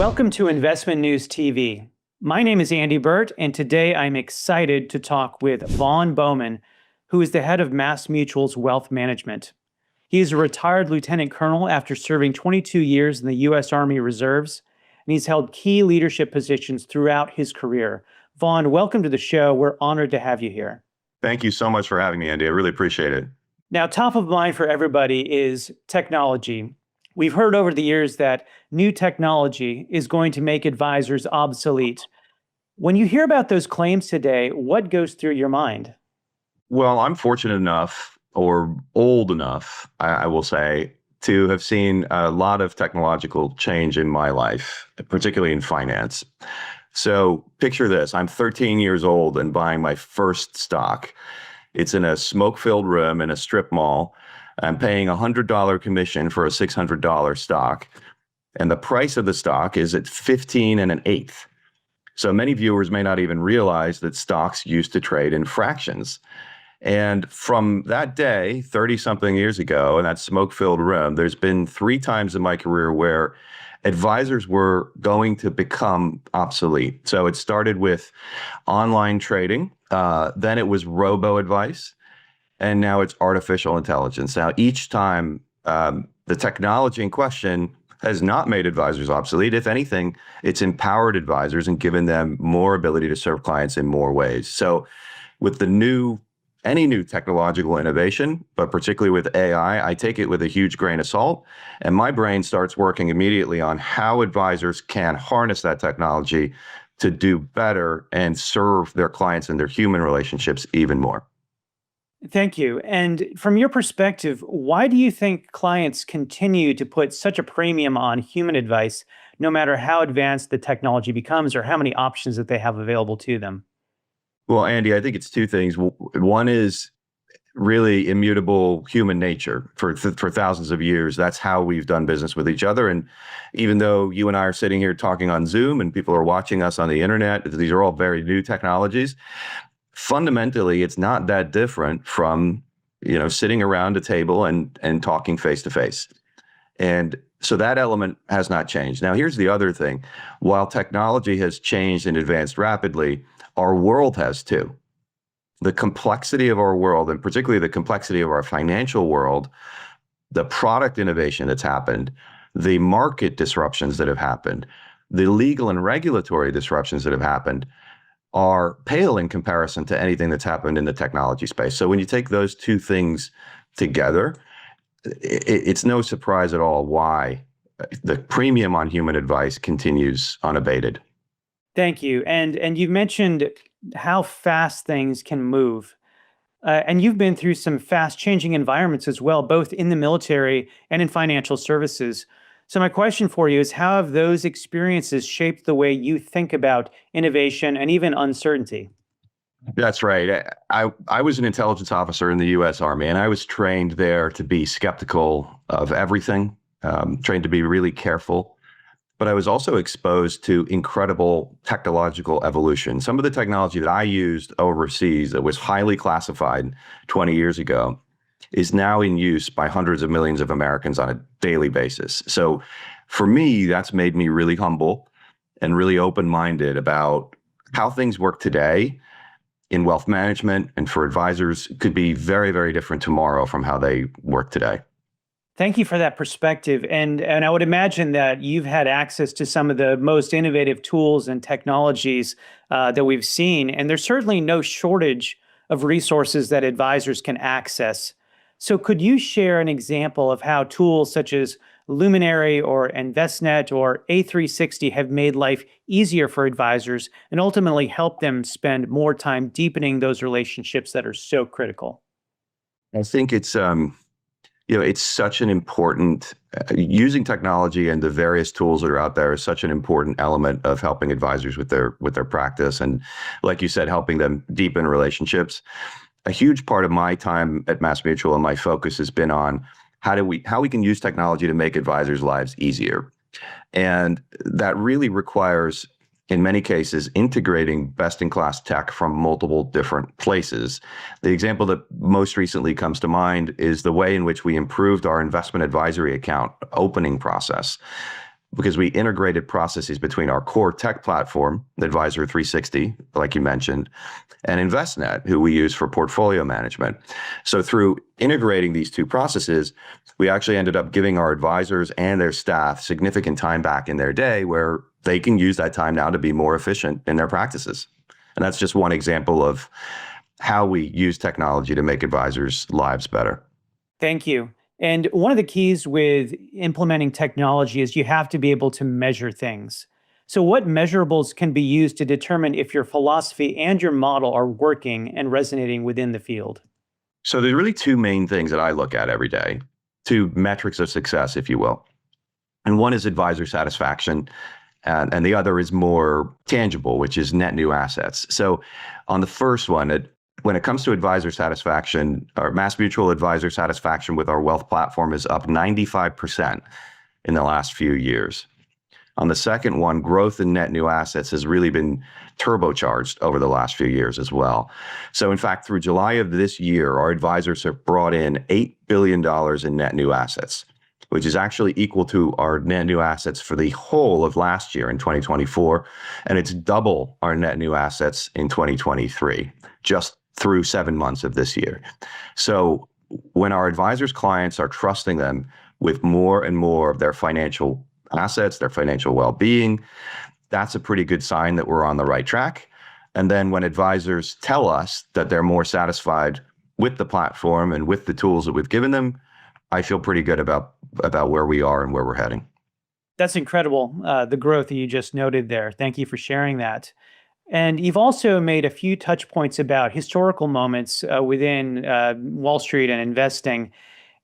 Welcome to Investment News TV. My name is Andy Burt, and today I'm excited to talk with Vaughn Bowman, who is the head of MassMutual's wealth management. He is a retired lieutenant colonel after serving 22 years in the U.S. Army Reserves, and he's held key leadership positions throughout his career. Vaughn, welcome to the show. We're honored to have you here. Thank you so much for having me, Andy. I really appreciate it. Now, top of mind for everybody is technology. We've heard over the years that new technology is going to make advisors obsolete. When you hear about those claims today, what goes through your mind? Well, I'm fortunate enough, or old enough, I will say, to have seen a lot of technological change in my life, particularly in finance. So picture this, I'm 13 years old and buying my first stock. It's in a smoke-filled room in a strip mall. I'm paying a $100 commission for a $600 stock. And the price of the stock is at 15 and an eighth. So many viewers may not even realize that stocks used to trade in fractions. And from that day, 30-something years ago, in that smoke-filled room, there's been 3 times in my career where advisors were going to become obsolete. So it started with online trading, then it was robo-advice, and now it's artificial intelligence. Now, each time the technology in question has not made advisors obsolete. If anything, it's empowered advisors and given them more ability to serve clients in more ways. So with any new technological innovation, but particularly with AI, I take it with a huge grain of salt. And my brain starts working immediately on how advisors can harness that technology to do better and serve their clients and their human relationships even more. Thank you. And from your perspective, why do you think clients continue to put such a premium on human advice, no matter how advanced the technology becomes or how many options that they have available to them? Well, Andy, I think it's 2 things. One is really immutable human nature. For thousands of years, that's how we've done business with each other. And even though you and I are sitting here talking on Zoom and people are watching us on the internet, these are all very new technologies. Fundamentally, it's not that different from, sitting around a table and talking face to face. And so that element has not changed. Now, here's the other thing. While technology has changed and advanced rapidly, our world has too. The complexity of our world, and particularly the complexity of our financial world, the product innovation that's happened, the market disruptions that have happened, the legal and regulatory disruptions that have happened, are pale in comparison to anything that's happened in the technology space. So when you take those 2 things together, it's no surprise at all why the premium on human advice continues unabated. Thank you. And you've mentioned how fast things can move. And you've been through some fast changing environments as well, both in the military and in financial services. So my question for you is, how have those experiences shaped the way you think about innovation and even uncertainty? That's right. I was an intelligence officer in the U.S. Army, and I was trained there to be skeptical of everything, trained to be really careful. But I was also exposed to incredible technological evolution. Some of the technology that I used overseas that was highly classified 20 years ago is now in use by hundreds of millions of Americans on a daily basis. So for me, that's made me really humble and really open-minded about how things work today in wealth management, and for advisors could be very, very different tomorrow from how they work today. Thank you for that perspective. And I would imagine that you've had access to some of the most innovative tools and technologies that we've seen. And there's certainly no shortage of resources that advisors can access. So could you share an example of how tools such as Luminary or InvestNet or A360 have made life easier for advisors and ultimately help them spend more time deepening those relationships that are so critical? I think it's such an important, using technology and the various tools that are out there is such an important element of helping advisors with their practice. And like you said, helping them deepen relationships. A huge part of my time at MassMutual and my focus has been on how we can use technology to make advisors' lives easier. And that really requires, in many cases, integrating best-in-class tech from multiple different places. The example that most recently comes to mind is the way in which we improved our investment advisory account opening process. because we integrated processes between our core tech platform, Advisor 360, like you mentioned, and InvestNet, who we use for portfolio management. So through integrating these two processes, we actually ended up giving our advisors and their staff significant time back in their day where they can use that time now to be more efficient in their practices. And that's just one example of how we use technology to make advisors' lives better. Thank you. And one of the keys with implementing technology is you have to be able to measure things. So, what measurables can be used to determine if your philosophy and your model are working and resonating within the field? So there's really two main things that I look at every day, two metrics of success, if you will. And one is advisor satisfaction, and the other is more tangible, which is net new assets. So on the first one, when it comes to advisor satisfaction, our MassMutual advisor satisfaction with our wealth platform is up 95% in the last few years. On the second one, growth in net new assets has really been turbocharged over the last few years as well. So in fact, through July of this year, our advisors have brought in $8 billion in net new assets, which is actually equal to our net new assets for the whole of last year in 2024. And it's double our net new assets in 2023, just through 7 months of this year. So when our advisors' clients are trusting them with more and more of their financial assets, their financial well-being, that's a pretty good sign that we're on the right track. And then when advisors tell us that they're more satisfied with the platform and with the tools that we've given them, I feel pretty good about where we are and where we're heading. That's incredible, the growth that you just noted there. Thank you for sharing that. And you've also made a few touch points about historical moments within Wall Street and investing.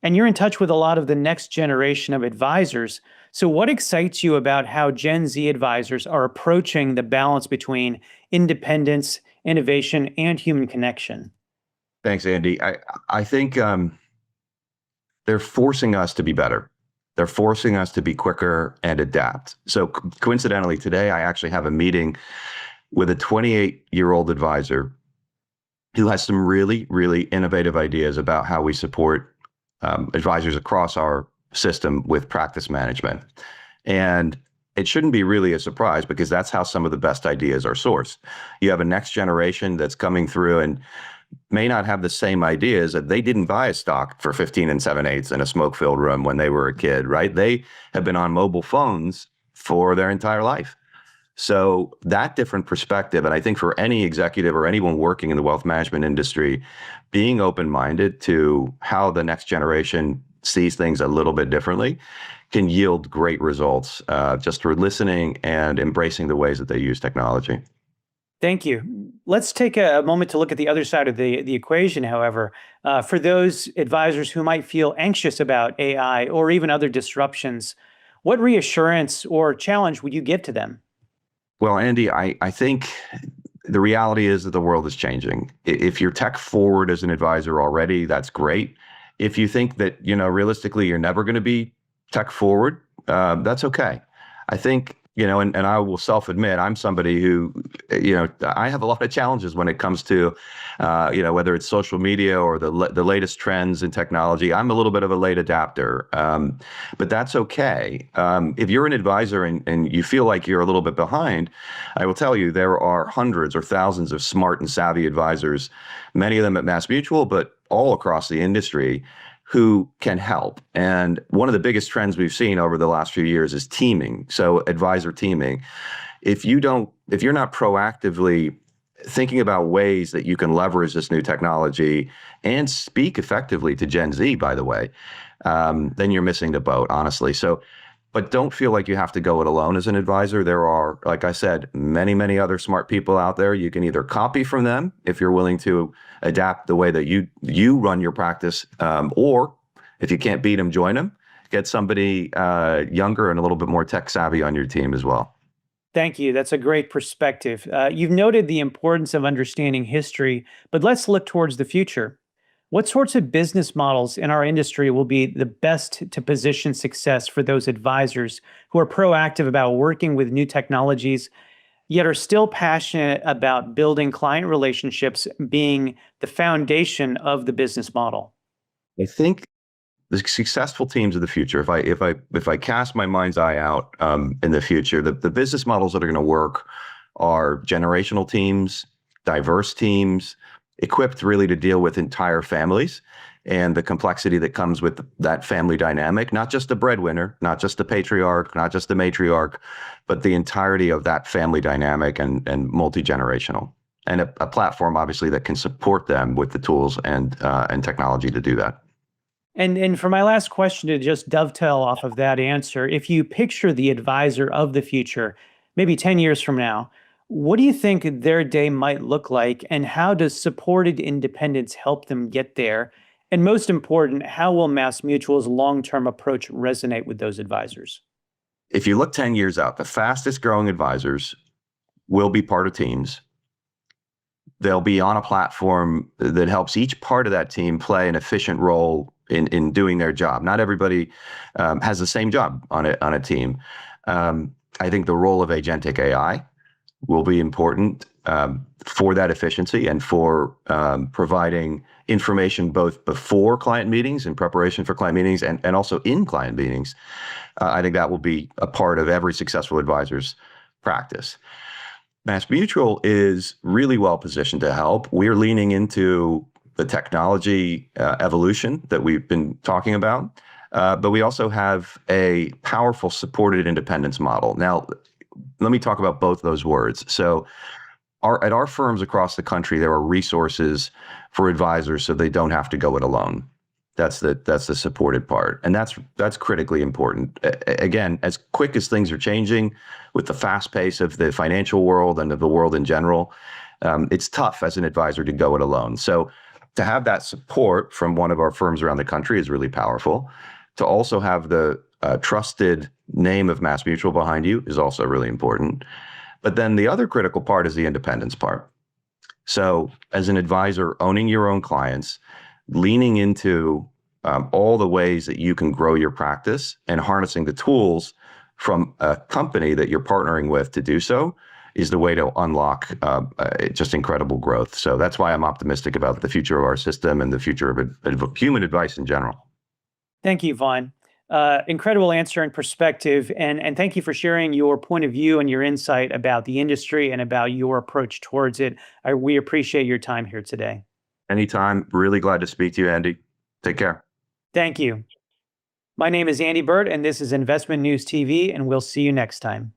And you're in touch with a lot of the next generation of advisors. So, what excites you about how Gen Z advisors are approaching the balance between independence, innovation, and human connection? Thanks, Andy. I think they're forcing us to be better. They're forcing us to be quicker and adapt. So coincidentally, today I actually have a meeting with a 28-year-old advisor who has some really, really innovative ideas about how we support advisors across our system with practice management. And it shouldn't be really a surprise because that's how some of the best ideas are sourced. You have a next generation that's coming through and may not have the same ideas. That they didn't buy a stock for 15 and 7/8 in a smoke-filled room when they were a kid, right? They have been on mobile phones for their entire life. So that different perspective, and I think for any executive or anyone working in the wealth management industry, being open-minded to how the next generation sees things a little bit differently can yield great results just through listening and embracing the ways that they use technology. Thank you. Let's take a moment to look at the other side of the equation, however. For those advisors who might feel anxious about AI or even other disruptions, what reassurance or challenge would you give to them? Well, Andy, I think the reality is that the world is changing. If you're tech forward as an advisor already, that's great. If you think that, realistically, you're never going to be tech forward, that's okay. I think, and I will self-admit, I'm somebody who, I have a lot of challenges when it comes to, whether it's social media or the latest trends in technology. I'm a little bit of a late adapter, but that's okay. If you're an advisor and you feel like you're a little bit behind, I will tell you there are hundreds or thousands of smart and savvy advisors, many of them at MassMutual, but all across the industry, who can help. And one of the biggest trends we've seen over the last few years is teaming. So advisor teaming. If you're not proactively thinking about ways that you can leverage this new technology and speak effectively to Gen Z, by the way, then you're missing the boat, honestly. But don't feel like you have to go it alone as an advisor. There are, like I said, many, many other smart people out there. You can either copy from them if you're willing to adapt the way that you run your practice, or if you can't beat them, join them. Get somebody younger and a little bit more tech savvy on your team as well. Thank you. That's a great perspective. You've noted the importance of understanding history, but let's look towards the future. What sorts of business models in our industry will be the best to position success for those advisors who are proactive about working with new technologies, yet are still passionate about building client relationships being the foundation of the business model? I think the successful teams of the future, if I cast my mind's eye out in the future, the business models that are going to work are generational teams, diverse teams, equipped really to deal with entire families and the complexity that comes with that family dynamic, not just the breadwinner, not just the patriarch, not just the matriarch, but the entirety of that family dynamic and multi-generational. And a platform, obviously, that can support them with the tools and technology to do that. And for my last question, to just dovetail off of that answer, if you picture the advisor of the future, maybe 10 years from now, what do you think their day might look like, and how does supported independence help them get there? And most important, how will MassMutual's long-term approach resonate with those advisors? If you look 10 years out, the fastest growing advisors will be part of teams. They'll be on a platform that helps each part of that team play an efficient role in doing their job. Not everybody has the same job on a team. I think the role of agentic AI will be important for that efficiency and for providing information both before client meetings, in preparation for client meetings, and also in client meetings. I think that will be a part of every successful advisor's practice. MassMutual is really well positioned to help. We're leaning into the technology evolution that we've been talking about, but we also have a powerful supported independence model. Now, let me talk about both those words. So at our firms across the country, there are resources for advisors so they don't have to go it alone. That's the supported part. And that's critically important. Again, as quick as things are changing with the fast pace of the financial world and of the world in general, it's tough as an advisor to go it alone. So to have that support from one of our firms around the country is really powerful. To also have the trusted name of MassMutual behind you is also really important. But then the other critical part is the independence part. So as an advisor, owning your own clients, leaning into all the ways that you can grow your practice and harnessing the tools from a company that you're partnering with to do so is the way to unlock just incredible growth. So that's why I'm optimistic about the future of our system and the future of human advice in general. Thank you, Vaughn. Incredible answer and perspective. And thank you for sharing your point of view and your insight about the industry and about your approach towards it. We appreciate your time here today. Anytime. Really glad to speak to you, Andy. Take care. Thank you. My name is Andy Burt, and this is Investment News TV, and we'll see you next time.